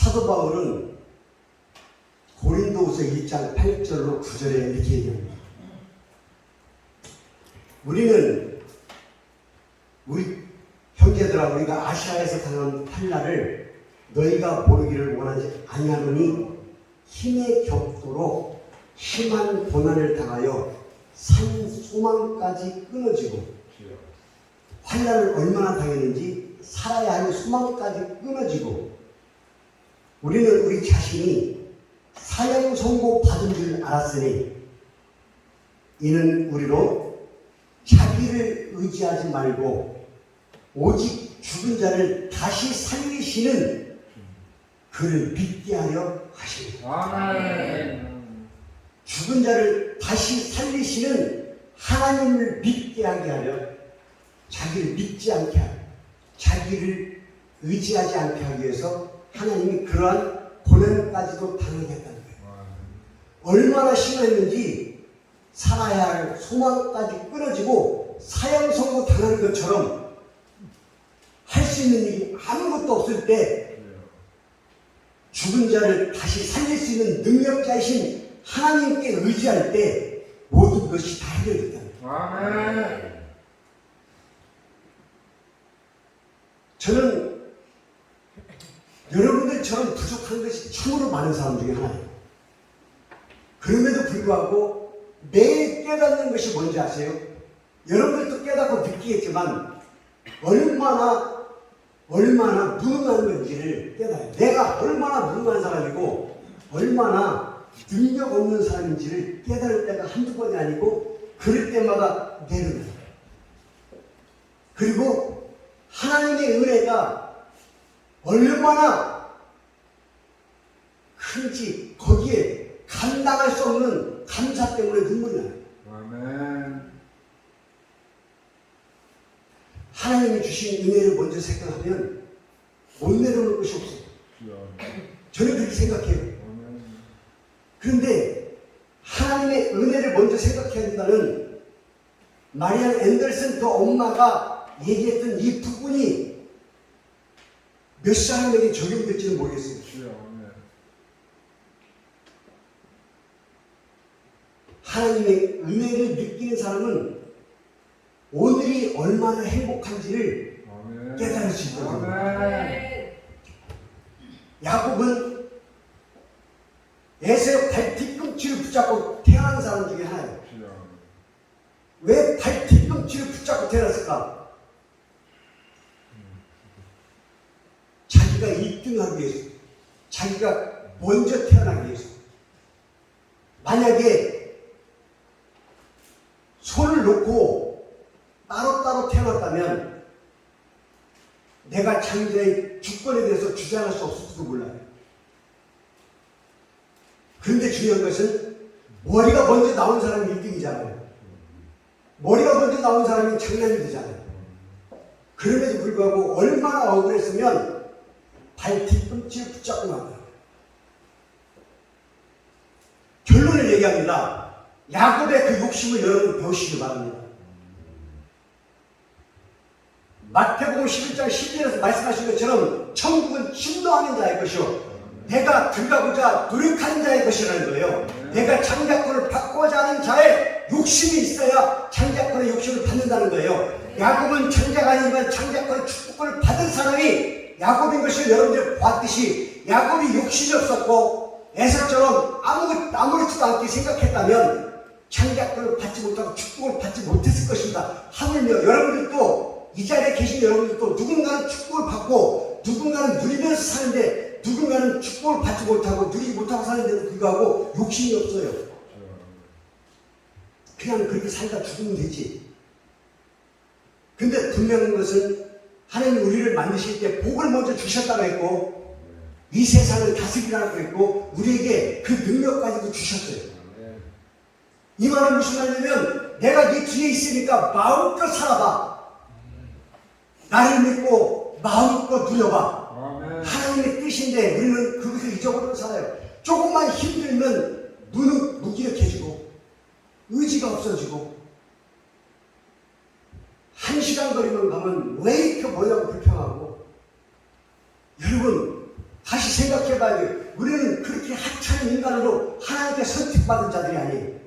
사도 바울은 고린도후서 1장 8절로 9절에 이렇게 얘기합니다. 우리는 우리 형제들아 우리가 아시아에서 당한 환난을 너희가 모르기를 원하지 아니하노니 힘에 겹도록 심한 고난을 당하여 산 소망까지 끊어지고 환난을 얼마나 당했는지 살아야 할 소망까지 끊어지고 우리는 우리 자신이 사형 선고 받은 줄 알았으니 이는 우리로 자기를 의지하지 말고 오직 죽은 자를 다시 살리시는 그를 믿게 하려 하십니다. 아멘. 죽은 자를 다시 살리시는 하나님을 믿게 하게 하려 자기를 믿지 않게 하려 자기를 의지하지 않게 하기 위해서 하나님이 그러한 고난까지도 당하겠다는 거예요. 얼마나 심했는지 살아야 할 소망까지 끊어지고 사형 선고 당하는 것처럼 할 수 있는 일이 아무것도 없을 때 죽은 자를 다시 살릴 수 있는 능력자이신 하나님께 의지할 때 모든 것이 다 해결된다. 아멘. 저는 여러분들처럼 부족한 것이 참으로 많은 사람 중에 하나예요. 그럼에도 불구하고 매일 깨닫는 것이 뭔지 아세요? 여러분들도 깨닫고 느끼겠지만 얼마나 무능한 건지를 깨달아요. 내가 얼마나 무능한 사람이고 얼마나 능력 없는 사람인지를 깨달을 때가 한두 번이 아니고 그럴 때마다 내려놔요. 그리고 하나님의 은혜가 얼마나 큰지 거기에 감당할 수 없는 감사 때문에 눈물이 나요. 아멘. 하나님이 주신 은혜를 먼저 생각하면 못 내려놓을 것이 없어요. 저는 그렇게 생각해요. 그런데 하나님의 은혜를 먼저 생각해야 한다는 마리안 앤더슨 그 엄마가 얘기했던 이 부분이 몇 사람에게 적용될지는 모르겠어요. 하나님의 은혜를 느끼는 사람은 오늘이 얼마나 행복한지를 깨달을 수 있거든요. 야곱은 에서의 발 뒤꿈치를 붙잡고 태어난 사람 중에 하나예요. 왜 발 뒤꿈치를 붙잡고 태어났을까? 자기가 1등하기 위해서, 자기가 먼저 태어나기 위해서. 만약에 손을 놓고 따로따로 태어났다면 내가 창조의 주권에 대해서 주장할 수 없을지도 몰라요. 그런데 중요한 것은 머리가 먼저 나온 사람이 1등이잖아요. 머리가 먼저 나온 사람이 장난이 되잖아요. 그럼에도 불구하고 얼마나 억울했으면 발 뒤꿈치를 붙잡고 난 거예요. 결론을 얘기합니다. 야곱의 그 욕심을 여러분 배우시기 바랍니다. 마태복음 11장 11절에서 말씀하신 것처럼 천국은 신도하는 자의 것이요 내가 들어가고자 노력하는 자의 것이라는 거예요. 내가 장자권을 받고자 하는 자의 욕심이 있어야 장자권의 욕심을 받는다는 거예요. 야곱은 장자가 아니지만 장자권의 축복권을 받은 사람이 야곱인 것을 여러분들이 봤듯이 야곱이 욕심이 없었고 에서처럼 아무렇지도 않게 생각했다면 장자권을 받지 못하고 축복을 받지 못했을 것입니다. 하물며 여러분들도 이 자리에 계신 여러분들도 누군가는 축복을 받고 누군가는 누리면서 사는데 누군가는 축복을 받지 못하고 누리지 못하고 사는데도 불구하고 욕심이 없어요. 그냥 그렇게 살다 죽으면 되지. 근데 분명한 것은 하나님 우리를 만드실 때 복을 먼저 주셨다고 했고 이 세상을 다스리라고 했고 우리에게 그 능력까지도 주셨어요. 이 말은 무슨 말이냐면 내가 네 뒤에 있으니까 마음껏 살아봐. 나를 믿고 마음껏 누려봐. 하나님의 뜻인데 우리는 그것을 잊어버리고 살아요. 조금만 힘들면 눈은 무기력해지고 의지가 없어지고 1시간 거리만 가면 왜 이렇게 뭐냐고 불평하고 여러분 다시 다시 생각해 봐야 돼요. 우리는 그렇게 하찮은 인간으로 하나님께 선택받은 자들이 아니에요.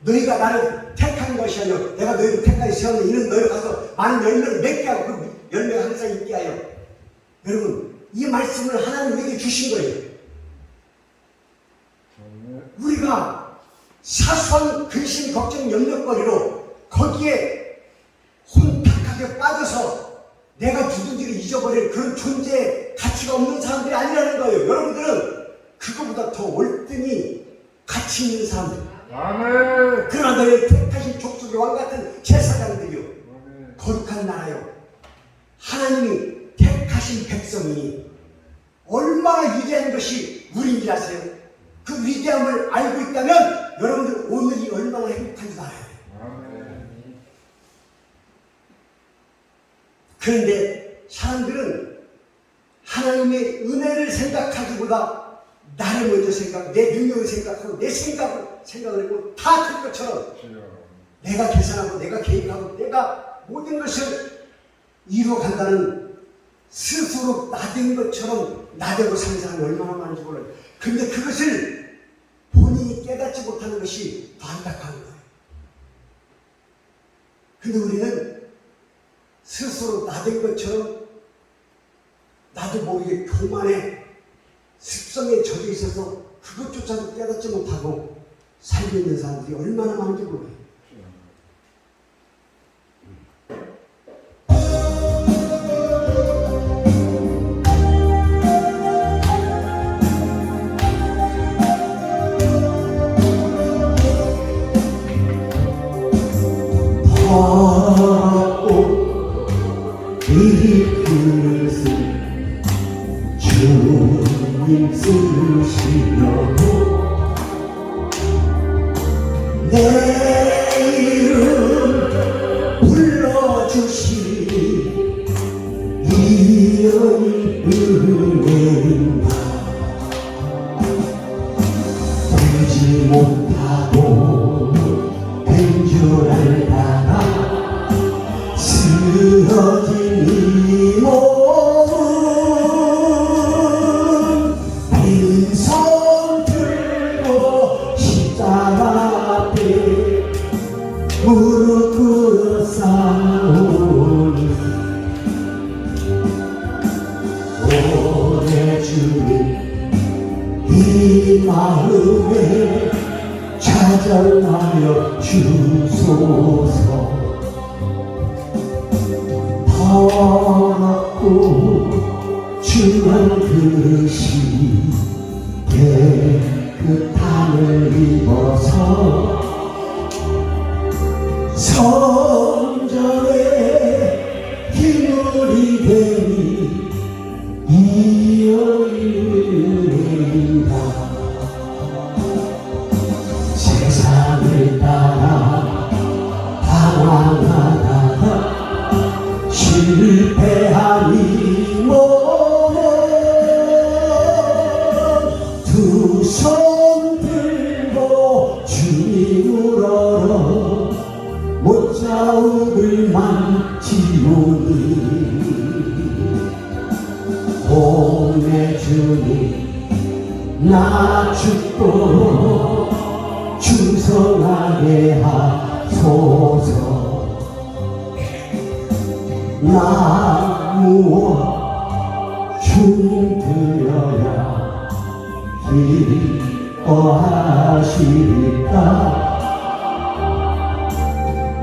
너희가 나를 택한 것이 아니요 내가 너희를 택하여 세웠는데 이는 너희를 가서 많은 열매를 맺게 하고 그 열매가 항상 있게 하여. 여러분 이 말씀을 하나님 우리에게 주신 거예요. 우리가 사소한 근심, 걱정, 염려거리로 거기에 혼탁하게 빠져서 내가 누군지를 잊어버릴 그런 존재의 가치가 없는 사람들이 아니라는 거예요. 여러분들은 그거보다 더 월등히 가치 있는 사람들. 아멘. 그러나 너희 택하신 족속의 왕같은 제사장들이요 아멘. 거룩한 나라요 하나님이 택하신 백성이 얼마나 위대한 것이 우리인지 아세요? 그 위대함을 알고 있다면 여러분들 오늘이 얼마나 행복한지 알아야 돼요. 아멘. 그런데 사람들은 하나님의 은혜를 생각하기보다 나를 먼저 내 능력을 생각하고 내 생각을 하고 다 큰 것처럼 내가 계산하고 내가 계획하고 내가 모든 것을 이루어간다는 스스로 나된 것처럼 나대고 사는 사람이 얼마나 많은지 몰라요. 근데 그것을 본인이 깨닫지 못하는 것이 더 안타까운 거예요. 근데 우리는 스스로 나된 것처럼 나도 모르게 교만의 습성에 젖어 있어서 그것조차도 깨닫지 못하고 살고 있는 사람들이 얼마나 많은지 몰라요. 주님 쓰시려고 내 이름 불러주시니 이 은혜인가 되지 못하고 된 줄 알다가 쓰러진 이 몸은 빈손 들고 십자가 앞에 무릎 꿇어 싸우니 오래 주님 이 마음에 찾아와여 주소서. 더럽고 주한 그릇이 깨끗함을 입어서 성전에 기물이 되니 이 은혜이다. 세상을 따라 방황하다가 실패한 이 몸은 두 손 들고 주님으로 못자국을 지우니 오내 주님 나 죽고 충성하게 하소서. 나 무엇 주님 드려야 기뻐하실까?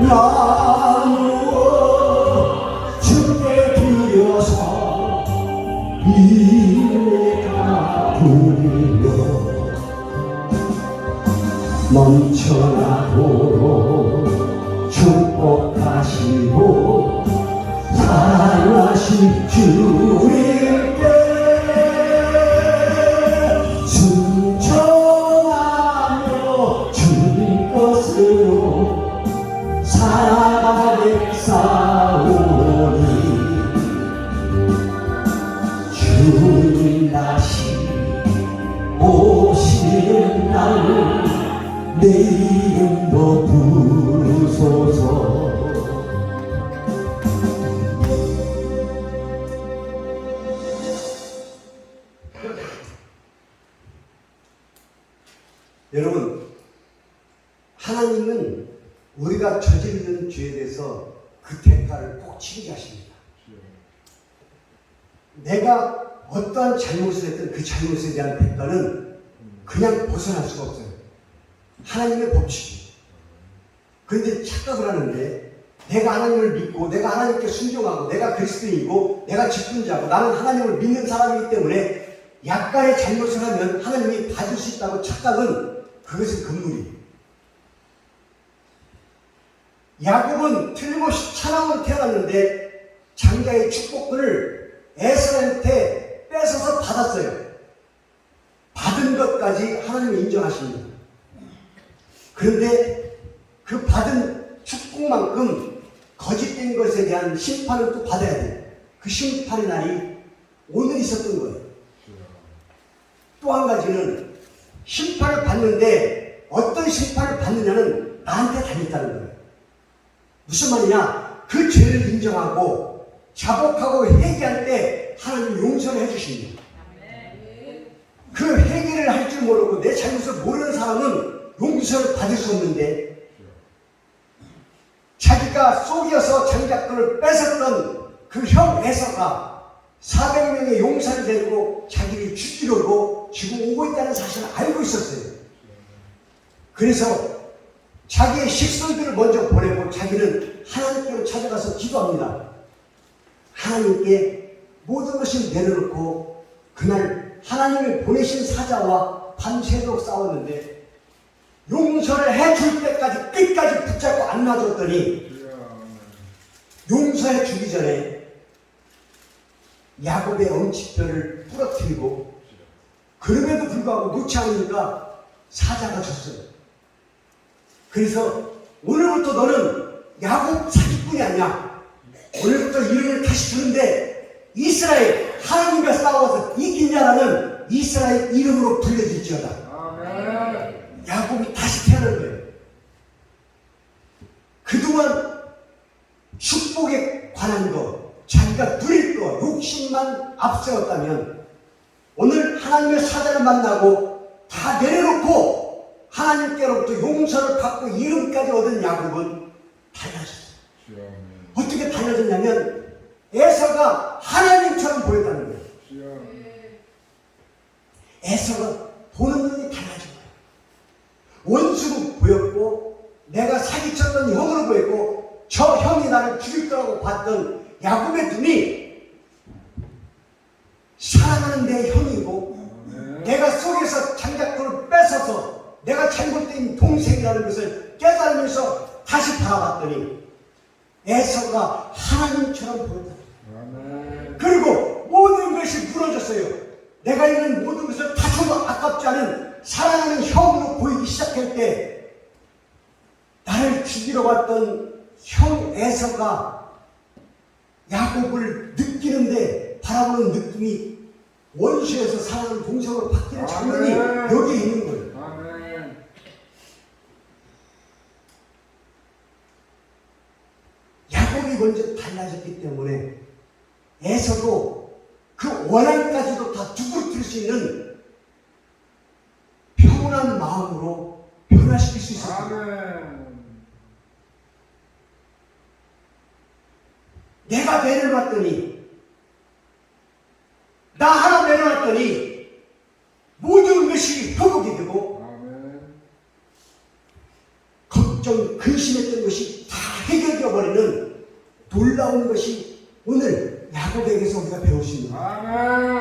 나 무엇 주께 드려서 이래가 부리며 멈춰라고 축복하시고 사랑하신 주님께 순종하며 주님 것으로 살아가게 싸우니 주님 다시 오시는 날 내 이름도 부르소서. 여러분, 하나님은 우리가 저지르는 죄에 대해서 그 대가를 꼭 치르게 하십니다. 내가 어떠한 잘못을 했든 그 잘못에 대한 대가는 그냥 벗어날 수가 없어요. 하나님의 법칙이. 그런데 착각을 하는데, 내가 하나님을 믿고 내가 하나님께 순종하고 내가 그리스도인이고 내가 직분자고 나는 하나님을 믿는 사람이기 때문에 약간의 잘못을 하면 하나님이 봐줄 수 있다고 착각은, 그것은 금물이에요. 야곱은 틀림없이 차남으로 태어났는데 장자의 축복을 에서한테 뺏어서 받았어요. 받은 것까지 하나님이 인정하십니다. 그런데 그 받은 축복만큼 거짓된 것에 대한 심판을 또 받아야 돼요. 그 심판의 날이 오늘 있었던 거예요. 또 한 가지는 심판을 받는데 어떤 심판을 받느냐는 나한테 달렸다는 거예요. 무슨 말이냐? 그 죄를 인정하고 자복하고 회개할 때 하나님 용서를 해주십니다. 그 회개를 할 줄 모르고 내 잘못을 모르는 사람은 용서를 받을 수 없는데, 자기가 속여서 장자권을 뺏었던 그 형 에서가 400명의 용사를 데리고 자기를 죽이려고 지금 오고 있다는 사실을 알고 있었어요. 그래서 자기의 식솔들을 먼저 보내고 자기는 하나님께로 찾아가서 기도합니다. 하나님께 모든 것을 내려놓고 그날 하나님을 보내신 사자와 밤새도록 싸웠는데 용서를 해줄 때까지 끝까지 붙잡고 안 놔줬더니 용서해 주기 전에 야곱의 엄지뼈를 부러뜨리고, 그럼에도 불구하고 놓지 않으니까 사자가 졌어요. 그래서 오늘부터 너는 야곱 사기꾼이 아니야. 오늘부터 이름을 다시 주는데 이스라엘, 하나님과 싸워서 이긴 자라는 이스라엘 이름으로 불려질지어다. 아멘. 야곱이 다시 태어난 거예요. 그동안 축복에 관한 것, 자기가 누릴 것, 욕심만 앞세웠다면 오늘 하나님의 사자를 만나고 다 내려놓고 하나님께로부터 용서를 받고 이름까지 얻은 야곱은 달라졌어요. 어떻게 달라졌냐면 에서가 하나님처럼 보였다는 거예요. 에서가 보는 눈이 달라진 거예요. 원수로 보였고 내가 사기쳤던 형으로 보였고 저 형이 나를 죽일 거라고 봤던 야곱의 눈이 사랑하는 내 형이고 내가 속에서 장자권을 뺏어서 내가 잘못된 동생이라는 것을 깨달으면서 다시 바라봤더니 에서가 하나님처럼 보였다. 그리고 모든 것이 무너졌어요. 내가 있는 모든 것을 다 줘도 아깝지 않은 사랑하는 형으로 보이기 시작할 때 나를 죽이러 왔던 형 에서가 야곱을 느끼는데 바라보는 느낌이 원수에서 사랑하는 동생으로 바뀌는 장면이 여기에 있는 거예요. 아멘. 야곱이 먼저 달라졌기 때문에 에서도 그 원한까지도 다 누구를 수 있는 평온한 마음으로 변화시킬 수 있었어요. 아멘. 내가 내려놨더니 나 하나 내려놨더니 모든 것이 회복이 되고 아멘. 걱정, 근심했던 것이 다 해결되어 버리는 놀라운 것이 오늘 야곱에게서 우리가 배울 수 있는 거예요. 아멘.